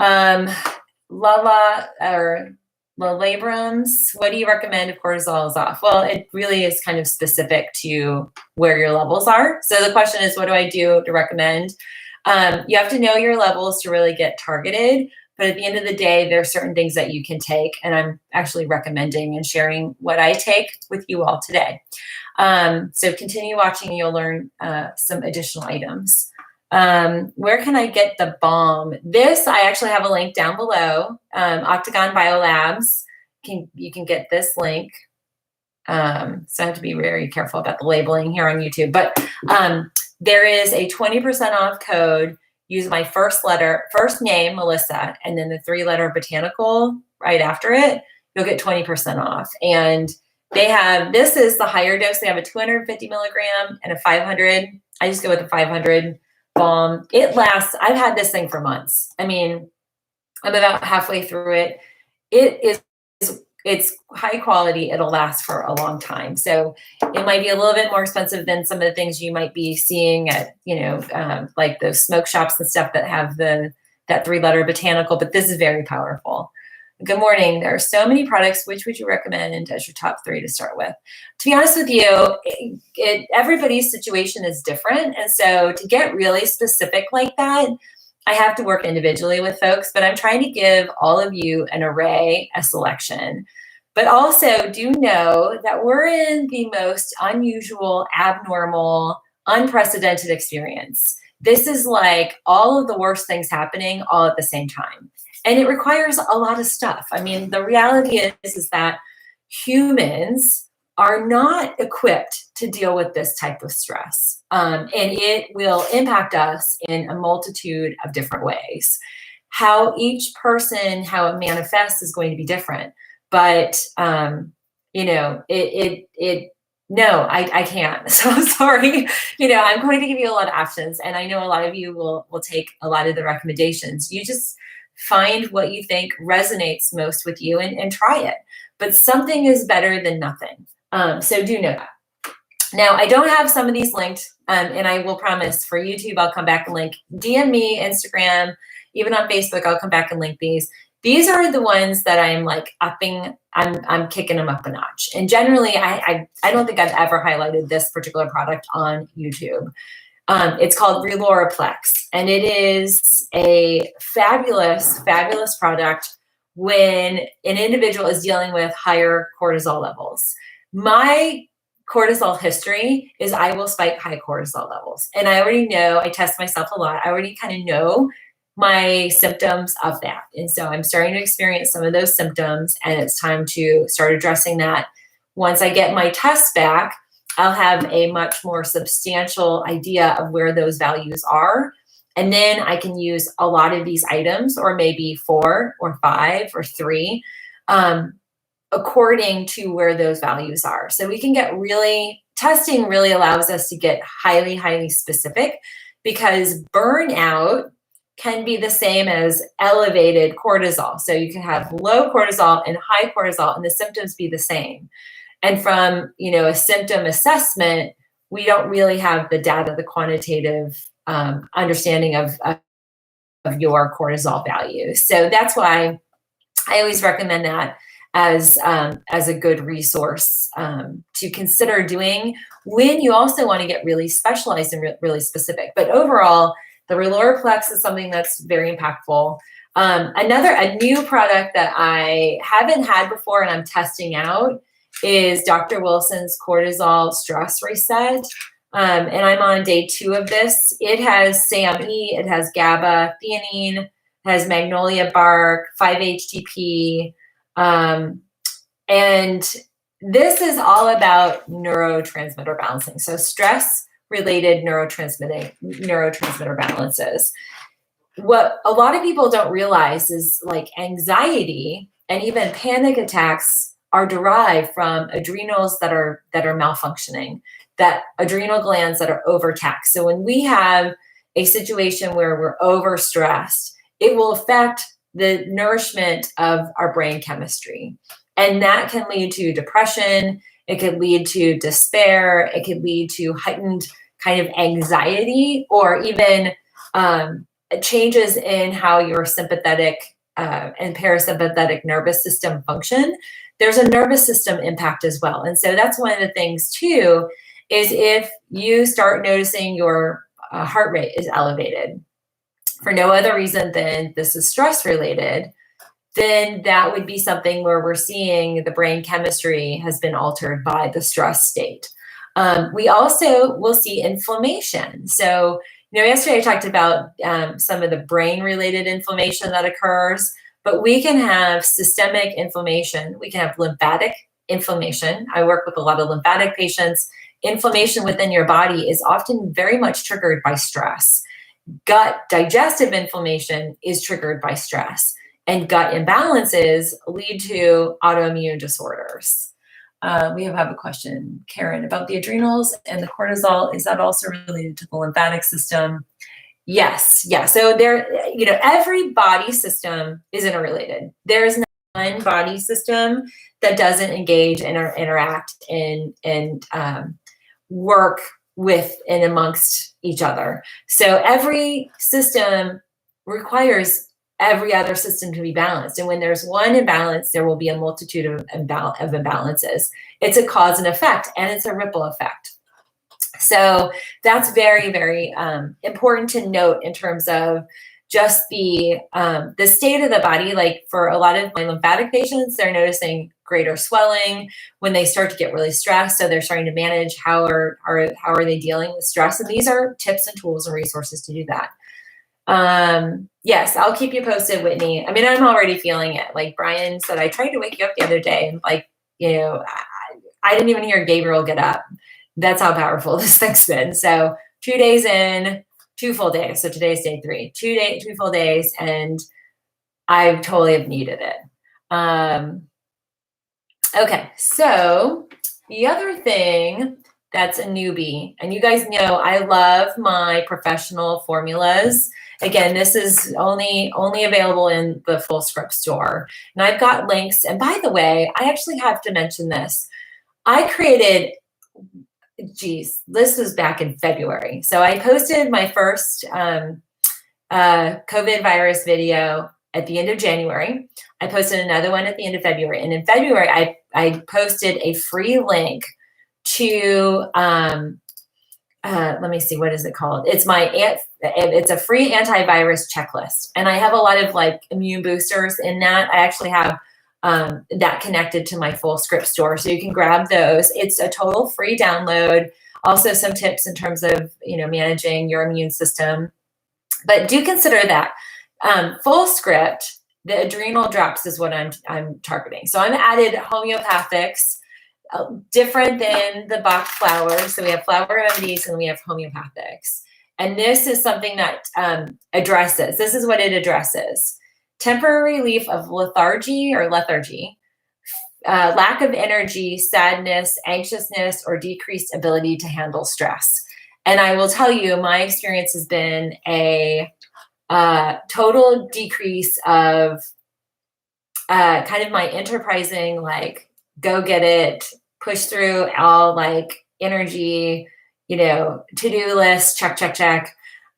Lalabrums, what do you recommend if cortisol is off? Well, it really is kind of specific to where your levels are. So the question is, what do I do to recommend? You have to know your levels to really get targeted, But at the end of the day, there are certain things that you can take, and I'm actually recommending and sharing what I take with you all today. So continue watching and you'll learn some additional items. Where can I get the balm? This, I actually have a link down below, Octagon Biolabs. You can get this link. So I have to be very careful about the labeling here on YouTube, but there is a 20% off code. Use my first name, Melissa, and then the 3-letter botanical right after it. You'll get 20% off. And this is the higher dose. They have a 250 milligram and a 500. I just go with the 500 balm. It lasts. I've had this thing for months. I mean, I'm about halfway through it. It's high quality. It'll last for a long time. So it might be a little bit more expensive than some of the things you might be seeing at, like those smoke shops and stuff that have that 3-letter botanical, but this is very powerful. Good morning. There are so many products. Which would you recommend as your top 3 to start with? To be honest with you, everybody's situation is different. And so to get really specific like that, I have to work individually with folks, but I'm trying to give all of you an array, a selection. But also do know that we're in the most unusual, abnormal, unprecedented experience. This is like all of the worst things happening all at the same time. And it requires a lot of stuff. I mean, the reality is that humans are not equipped to deal with this type of stress. And it will impact us in a multitude of different ways. How each person, how it manifests is going to be different. But, no, I can't. So I'm sorry. I'm going to give you a lot of options. And I know a lot of you will take a lot of the recommendations. You just find what you think resonates most with you and try it. But something is better than nothing. So do know that. Now, I don't have some of these linked, and I will promise for YouTube, I'll come back and link. DM me, Instagram, even on Facebook, I'll come back and link these. These are the ones that I'm like upping, I'm kicking them up a notch. And generally, I don't think I've ever highlighted this particular product on YouTube. It's called Reloraplex, and it is a fabulous, fabulous product when an individual is dealing with higher cortisol levels. My cortisol history is I will spike high cortisol levels. And I already know, I test myself a lot. I already kind of know my symptoms of that. And so I'm starting to experience some of those symptoms, and it's time to start addressing that. Once I get my tests back, I'll have a much more substantial idea of where those values are. And then I can use a lot of these items, or maybe 4 or 5 or 3, according to where those values are. So we can get testing really allows us to get highly, highly specific, because burnout can be the same as elevated cortisol. So you can have low cortisol and high cortisol and the symptoms be the same. And from, a symptom assessment, we don't really have the data, the quantitative understanding of your cortisol values. So that's why I always recommend that as a good resource to consider doing when you also want to get really specialized and really specific. But overall, the Reloraplex is something that's very impactful. A new product that I haven't had before and I'm testing out is Dr. Wilson's Cortisol Stress Reset. And I'm on day 2 of this. It has SAMe, it has GABA, theanine, it has magnolia bark, 5-HTP. And this is all about neurotransmitter balancing. So stress-related neurotransmitter balances. What a lot of people don't realize is like anxiety and even panic attacks are derived from adrenals that are malfunctioning, that adrenal glands that are overtaxed. So when we have a situation where we're overstressed, it will affect the nourishment of our brain chemistry. And that can lead to depression. It could lead to despair. It could lead to heightened kind of anxiety, or even changes in how your sympathetic and parasympathetic nervous system function. There's a nervous system impact as well. And so that's one of the things too, is if you start noticing your heart rate is elevated, for no other reason than this is stress related, then that would be something where we're seeing the brain chemistry has been altered by the stress state. We also will see inflammation. So, yesterday I talked about some of the brain-related inflammation that occurs, but we can have systemic inflammation. We can have lymphatic inflammation. I work with a lot of lymphatic patients. Inflammation within your body is often very much triggered by stress. Gut digestive inflammation is triggered by stress, and gut imbalances lead to autoimmune disorders. We have a question, Karen, about the adrenals and the cortisol. Is that also related to the lymphatic system? Yes. Yeah. So every body system is interrelated. There is not one body system that doesn't engage and interact and work with and amongst each other. So every system requires every other system to be balanced. And when there's one imbalance, there will be a multitude of imbalances. It's a cause and effect, and it's a ripple effect. So that's very, very important to note in terms of just the state of the body. Like for a lot of my lymphatic patients, they're noticing greater swelling when they start to get really stressed. So they're starting to manage how are they dealing with stress. And these are tips and tools and resources to do that. Yes, I'll keep you posted, Whitney. I mean, I'm already feeling it. Like Brian said, I tried to wake you up the other day and I didn't even hear Gabriel get up. That's how powerful this thing's been. So 2 days in, 2 full days. So today's day 3, 2 full days. And I totally have needed it. Okay. So the other thing that's a newbie, and you guys know, I love my professional formulas. Again, this is only available in the Full Script store. And I've got links. And by the way, I actually have to mention this. I created, this was back in February. So I posted my first COVID virus video at the end of January. I posted another one at the end of February. And in February, I posted a free link to, let me see, what is it called? It's a free antivirus checklist. And I have a lot of like immune boosters in that. I actually have that connected to my Full Script store. So you can grab those. It's a total free download. Also some tips in terms of, managing your immune system. But do consider that. Full Script, the adrenal drops is what I'm targeting. So I've added homeopathics, different than the Bach flowers. So we have flower remedies and we have homeopathics. And this is something that addresses, this is what it addresses. Temporary relief of lethargy, lack of energy, sadness, anxiousness, or decreased ability to handle stress. And I will tell you, my experience has been a total decrease of kind of my enterprising, like, go get it, push through all like energy, to-do list, check.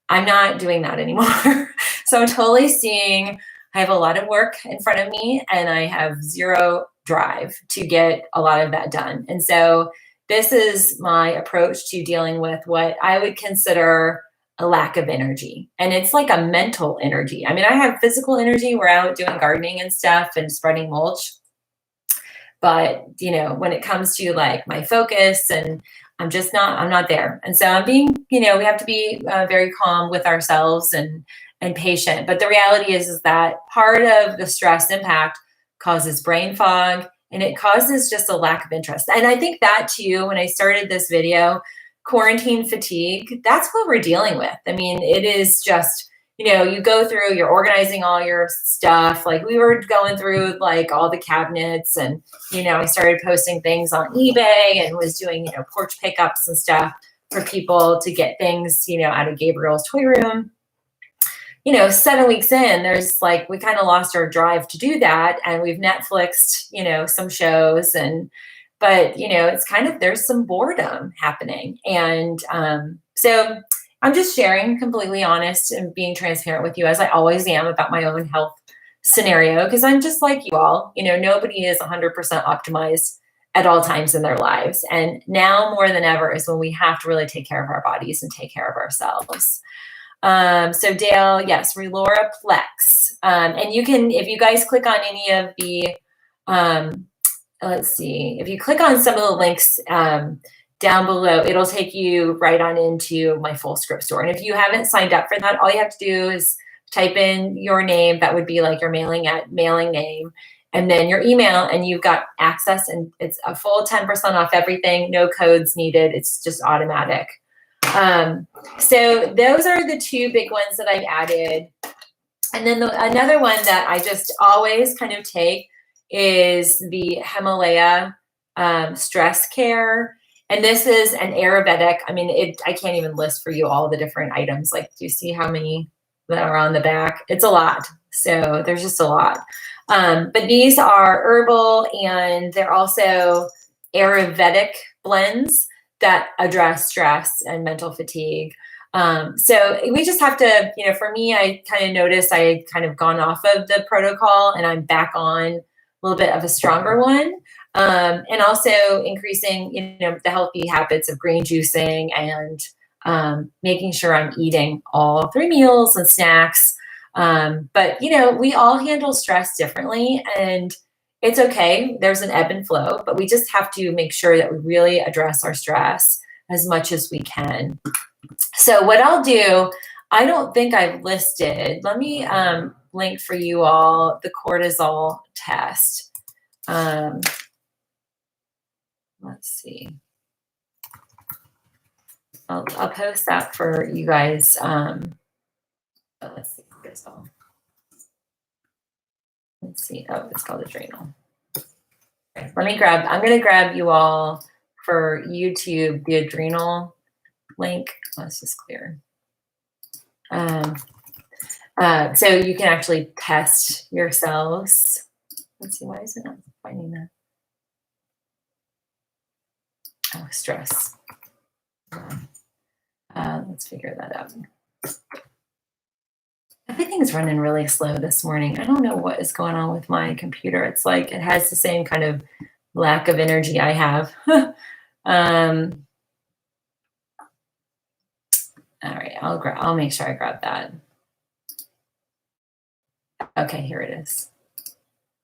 I'm not doing that anymore. So I'm totally seeing I have a lot of work in front of me and I have zero drive to get a lot of that done. And so this is my approach to dealing with what I would consider a lack of energy. And it's like a mental energy. I mean, I have physical energy. We're out doing gardening and stuff and spreading mulch. But, when it comes to like my focus, and I'm not there. And so I'm being, we have to be very calm with ourselves and patient. But the reality is that part of the stress impact causes brain fog, and it causes just a lack of interest. And I think that too, when I started this video, quarantine fatigue, that's what we're dealing with. I mean, it is just, you go through, you're organizing all your stuff. Like we were going through like all the cabinets and, I started posting things on eBay and was doing, porch pickups and stuff for people to get things, out of Gabriel's toy room. 7 weeks in, there's like, we kind of lost our drive to do that. And we've Netflixed, some shows but it's kind of, there's some boredom happening. And so I'm just sharing, completely honest and being transparent with you, as I always am, about my own health scenario, because I'm just like you all. Nobody is 100% optimized at all times in their lives. And now more than ever is when we have to really take care of our bodies and take care of ourselves. So Dale, yes, Relora Plex. And you can, if you guys click on any of the, let's see, if you click on some of the links down below, it'll take you right on into my full script store. And if you haven't signed up for that, all you have to do is type in your name. That would be like your mailing name, and then your email, and you've got access, and it's a full 10% off everything. No codes needed. It's just automatic. So those are the two big ones that I've added. And then another one that I just always kind of take is the Himalaya Stress Care. And this is an Ayurvedic. I mean, I can't even list for you all the different items. Like, do you see how many that are on the back? It's a lot. So there's just a lot. But these are herbal, and they're also Ayurvedic blends that address stress and mental fatigue. So we just have to, for me, I kind of noticed I had kind of gone off of the protocol, and I'm back on a little bit of a stronger one. And also increasing, the healthy habits of green juicing and making sure I'm eating all 3 meals and snacks. But, we all handle stress differently, and it's okay. There's an ebb and flow, but we just have to make sure that we really address our stress as much as we can. So what I'll do, I don't think I've listed, let me link for you all the cortisol test. Let's see. I'll post that for you guys. Let's see. Let's see. Oh, it's called Adrenal. Okay, I'm going to grab you all for YouTube, the Adrenal link. Let's just clear. So you can actually test yourselves. Let's see. Why is it not finding that? Oh, stress. Let's figure that out. Everything's running really slow this morning. I don't know what is going on with my computer. It's like it has the same kind of lack of energy I have. All right, I'll make sure I grab that. Okay, here it is.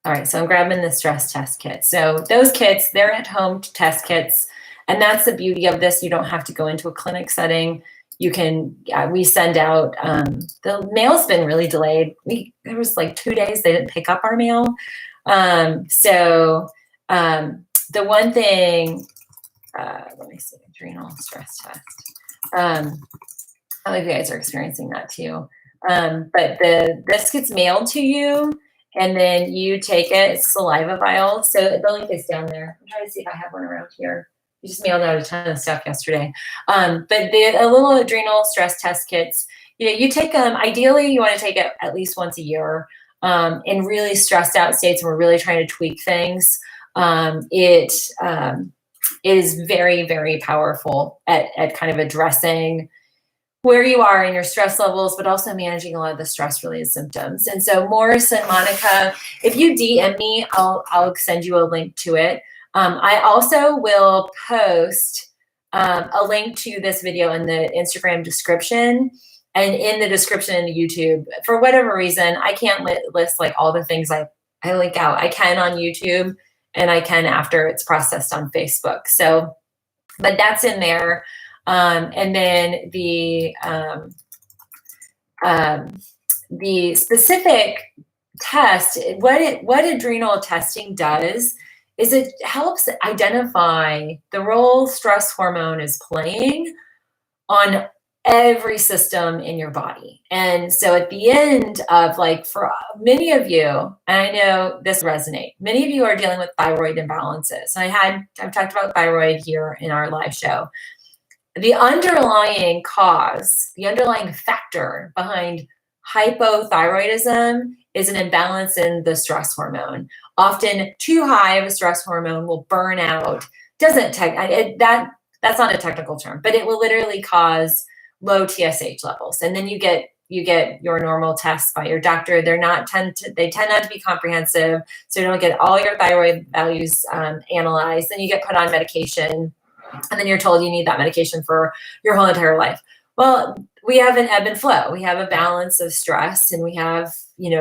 All right, so I'm grabbing the stress test kit. So those kits, they're at home test kits. And that's the beauty of this. You don't have to go into a clinic setting. You can, we send out, the mail's been really delayed. There was like 2 days they didn't pick up our mail. So the one thing, let me see, adrenal stress test. I don't know if you guys are experiencing that too. But this gets mailed to you, and then you take it. It's saliva vial. So the link is down there. I'm trying to see if I have one around here. We just mailed out a ton of stuff yesterday. But a little adrenal stress test kits, you take them, ideally you want to take it at least once a year. In really stressed out states, and we're really trying to tweak things. It is very, very powerful at kind of addressing where you are in your stress levels, but also managing a lot of the stress-related symptoms. And so Morris and Monica, if you DM me, I'll send you a link to it. I also will post a link to this video in the Instagram description, and in the description in YouTube. For whatever reason, I can't list like all the things I link out. I can on YouTube, and I can after it's processed on Facebook. So, but that's in there. And then the specific test, what adrenal testing does is it helps identify the role stress hormone is playing on every system in your body. And so at the end of, like, for many of you, and I know this resonates, many of you are dealing with thyroid imbalances. I've talked about thyroid here in our live show. The underlying cause, the underlying factor behind hypothyroidism is an imbalance in the stress hormone. Often too high of a stress hormone will burn out. That's not a technical term, but it will literally cause low TSH levels. And then you get your normal tests by your doctor. They tend not to be comprehensive, so you don't get all your thyroid values analyzed. Then you get put on medication, and then you're told you need that medication for your whole entire life. Well, we have an ebb and flow. We have a balance of stress, and we have,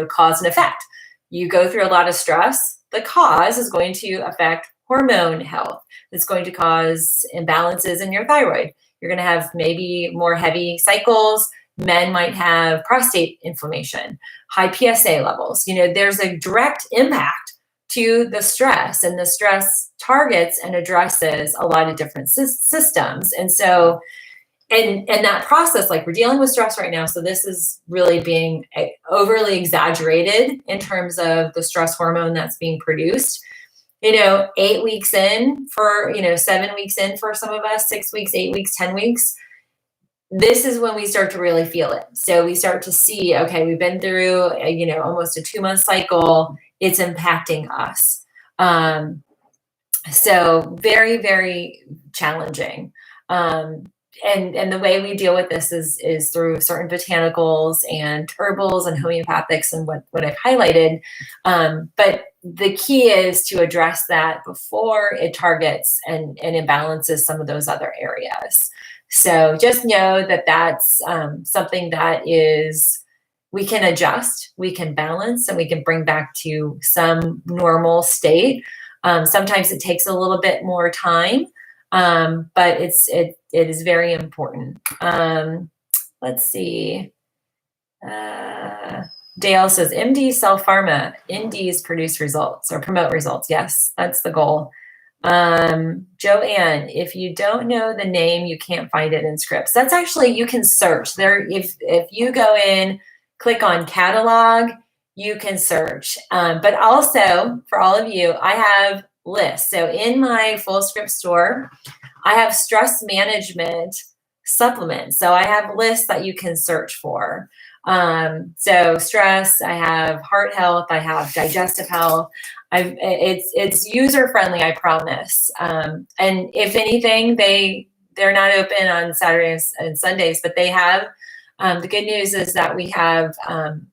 cause and effect. You go through a lot of stress, the cause is going to affect hormone health. It's going to cause imbalances in your thyroid. You're going to have maybe more heavy cycles. Men might have prostate inflammation, high PSA levels. There's a direct impact to the stress, and the stress targets and addresses a lot of different systems. And so, and that process, like, we're dealing with stress right now. So this is really being overly exaggerated in terms of the stress hormone that's being produced. 8 weeks in for, 7 weeks in for some of us, 6 weeks, 8 weeks, 10 weeks. This is when we start to really feel it. So we start to see, okay, we've been through, almost a 2-month cycle. It's impacting us. So very, very challenging. And the way we deal with this is through certain botanicals and herbals and homeopathics and what I've highlighted. But the key is to address that before it targets and imbalances some of those other areas. So just know that that's something that we can adjust, we can balance, and we can bring back to some normal state. Sometimes it takes a little bit more time, but it is very important. Let's see. Dale says, MD sell pharma. NDs produce results or promote results. Yes, that's the goal. Joanne, if you don't know the name, you can't find it in scripts. That's actually, you can search there. If you go in, click on catalog, you can search. But also for all of you, I have lists. So in my full script store, I have stress management supplements. So I have lists that you can search for. So stress, I have heart health, I have digestive health. It's user friendly, I promise. And if anything, they're not open on Saturdays and Sundays, but they have. The good news is that we have an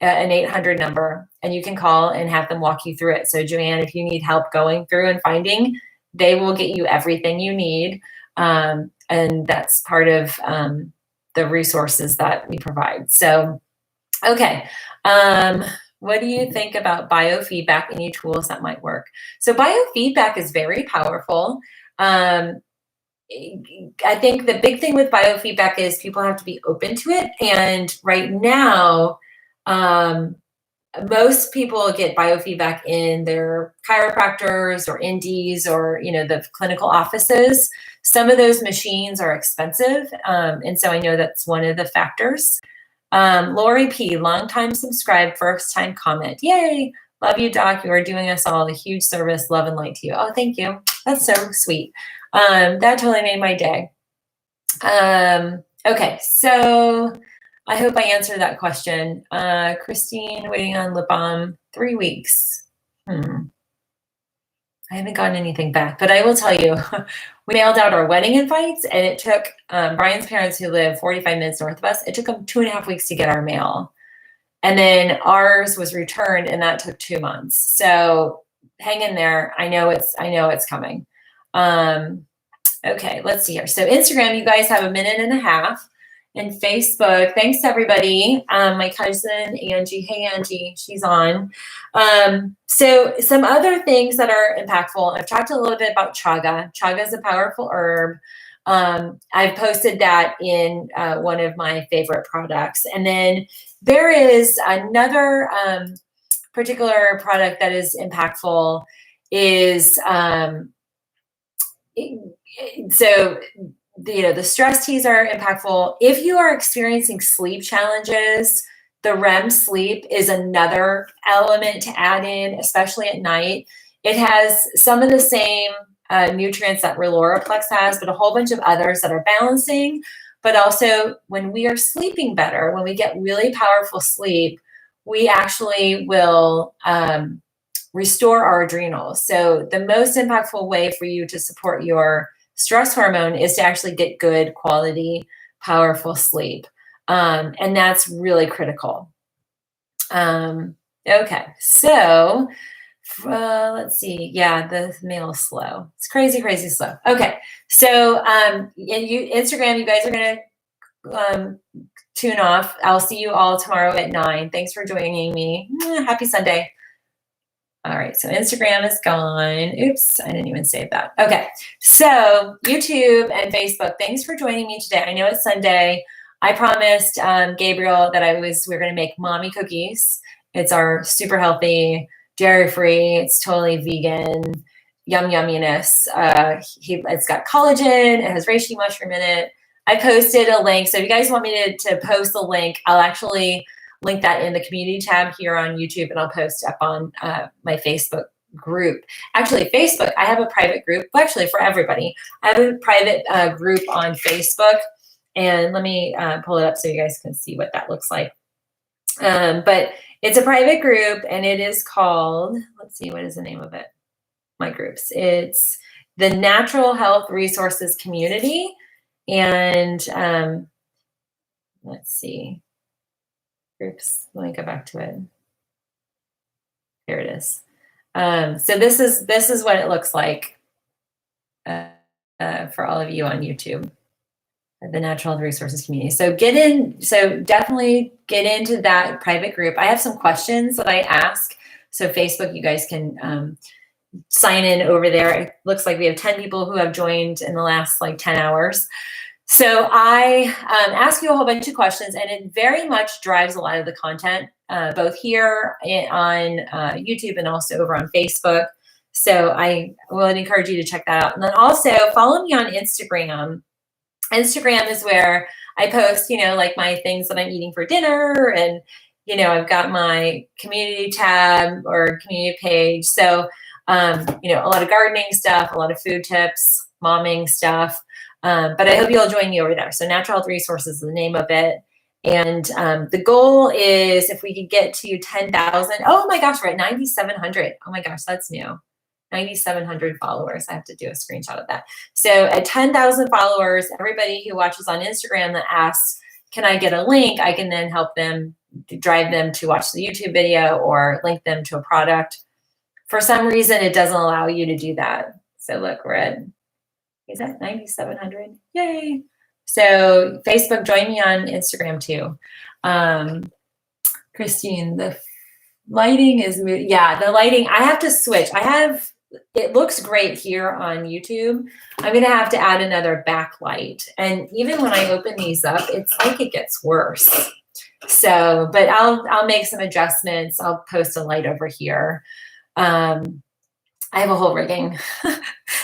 800 number, and you can call and have them walk you through it. So Joanne, if you need help going through and finding, they will get you everything you need. And that's part of the resources that we provide. So, okay. What do you think about biofeedback? Any tools that might work? So biofeedback is very powerful. I think the big thing with biofeedback is people have to be open to it. And right now, most people get biofeedback in their chiropractors or NDs or, the clinical offices. Some of those machines are expensive. And so I know that's one of the factors. Lori P, longtime subscribe, first time comment. Yay. Love you, Doc. You are doing us all a huge service. Love and light to you. Oh, thank you. That's so sweet. That totally made my day. Okay. So I hope I answered that question. Christine, waiting on lip balm 3 weeks. I haven't gotten anything back, but I will tell you, we mailed out our wedding invites, and it took Brian's parents, who live 45 minutes north of us, it took them 2.5 weeks to get our mail. And then ours was returned, and that took 2 months. So hang in there. I know it's coming. Okay, let's see here. So Instagram, you guys have 1.5 minutes. And Facebook, thanks to everybody. My cousin, Angie. Hey, Angie, she's on. So some other things that are impactful. I've talked a little bit about chaga. Chaga is a powerful herb. I've posted that in one of my favorite products. And then there is another particular product that is impactful is, the stress teas are impactful. If you are experiencing sleep challenges, the REM sleep is another element to add in, especially at night. It has some of the same nutrients that Reloraplex has, but a whole bunch of others that are balancing. But also, when we are sleeping better, when we get really powerful sleep, we actually will restore our adrenals. So the most impactful way for you to support your stress hormone is to actually get good quality, powerful sleep. And that's really critical. Okay, so let's see. Yeah, the mail is slow. It's crazy, crazy slow. Okay, so Instagram, you guys are going to tune off. I'll see you all tomorrow at 9. Thanks for joining me. Happy Sunday. All right, so Instagram is gone. Oops, I didn't even save that. Okay, so YouTube and Facebook, thanks for joining me today. I know it's Sunday. I promised Gabriel that we're going to make mommy cookies. It's our super healthy, dairy-free, it's totally vegan, yum yumminess. It's got collagen, it has reishi mushroom in it. I posted a link, so if you guys want me to post the link, I'll actually link that in the community tab here on YouTube, and I'll post up on my Facebook group. Actually, Facebook, I have a private group, well, actually for everybody. I have a private group on Facebook, and let me pull it up so you guys can see what that looks like. But it's a private group, and it is called, let's see, what is the name of it? My groups. It's the Natural Health Resources Community, and let's see. Groups. Let me go back to it. Here it is. So this is what it looks like for all of you on YouTube, the Natural Health Resources Community. So definitely get into that private group. I have some questions that I ask. So Facebook, you guys can sign in over there. It looks like we have 10 people who have joined in the last 10 hours. So I ask you a whole bunch of questions, and it very much drives a lot of the content, both here on YouTube and also over on Facebook. So I would encourage you to check that out. And then also follow me on Instagram. Instagram is where I post, my things that I'm eating for dinner, and, I've got my community tab or community page. So, a lot of gardening stuff, a lot of food tips, momming stuff. But I hope you'll join me over there. So Natural Health Resources is the name of it. And the goal is if we could get to 10,000. Oh my gosh, we're at 9,700. Oh my gosh, that's new. 9,700 followers. I have to do a screenshot of that. So at 10,000 followers, everybody who watches on Instagram that asks, can I get a link? I can then help them, drive them to watch the YouTube video or link them to a product. For some reason, it doesn't allow you to do that. So look, we're at, is that 9,700? Yay. So Facebook, join me on Instagram too. Christine, the lighting is, yeah, the lighting, I have to switch. It looks great here on YouTube. I'm going to have to add another backlight. And even when I open these up, it's like it gets worse. So, but I'll make some adjustments. I'll post a light over here. I have a whole rigging.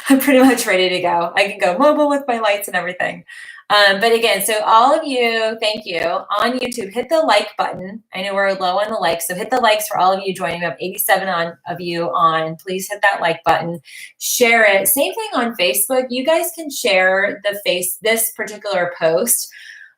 I'm pretty much ready to go. I can go mobile with my lights and everything. But again, so all of you, thank you. On YouTube, hit the like button. I know we're low on the likes, so hit the likes for all of you joining. We have 87 of you on. Please hit that like button. Share it. Same thing on Facebook. You guys can share this particular post.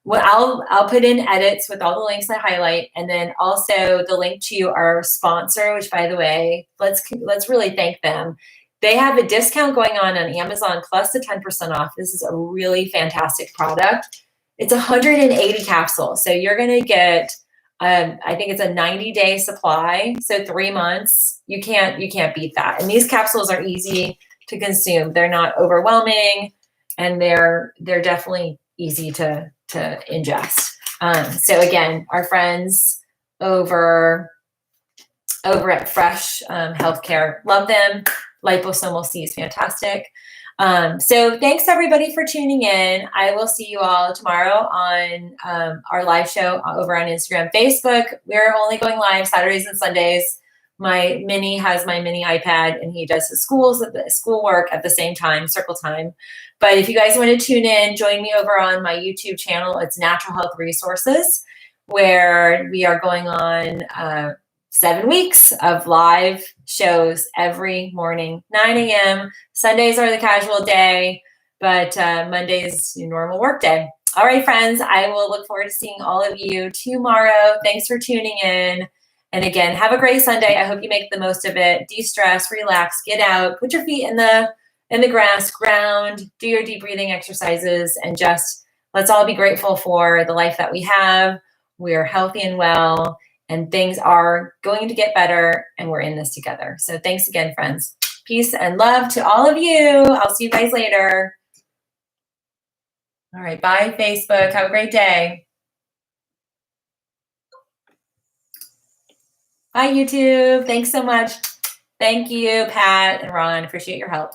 Well, I'll put in edits with all the links I highlight, and then also the link to our sponsor, which, by the way, let's really thank them. They have a discount going on Amazon plus the 10% off. This is a really fantastic product. It's 180 capsules, so you're going to get, I think it's a 90-day supply, so 3 months. You can't beat that. And these capsules are easy to consume. They're not overwhelming, and they're definitely easy to ingest. So again, our friends over at Fresh Healthcare, love them. Liposomal C is fantastic. So thanks everybody for tuning in. I will see you all tomorrow on our live show over on Instagram, Facebook. We're only going live Saturdays and Sundays. My mini has my mini iPad, and he does his schoolwork at the same time, circle time. But if you guys want to tune in, join me over on my YouTube channel. It's Natural Health Resources, where we are going on 7 weeks of live shows every morning, 9 a.m. Sundays are the casual day, but Monday's your normal work day. All right, friends, I will look forward to seeing all of you tomorrow. Thanks for tuning in. And again, have a great Sunday. I hope you make the most of it. De-stress, relax, get out, put your feet in the grass, ground, do your deep breathing exercises, and just let's all be grateful for the life that we have. We are healthy and well, and things are going to get better, and we're in this together. So thanks again, friends. Peace and love to all of you. I'll see you guys later. All right. Bye, Facebook. Have a great day. Bye, YouTube. Thanks so much. Thank you, Pat and Ron. Appreciate your help.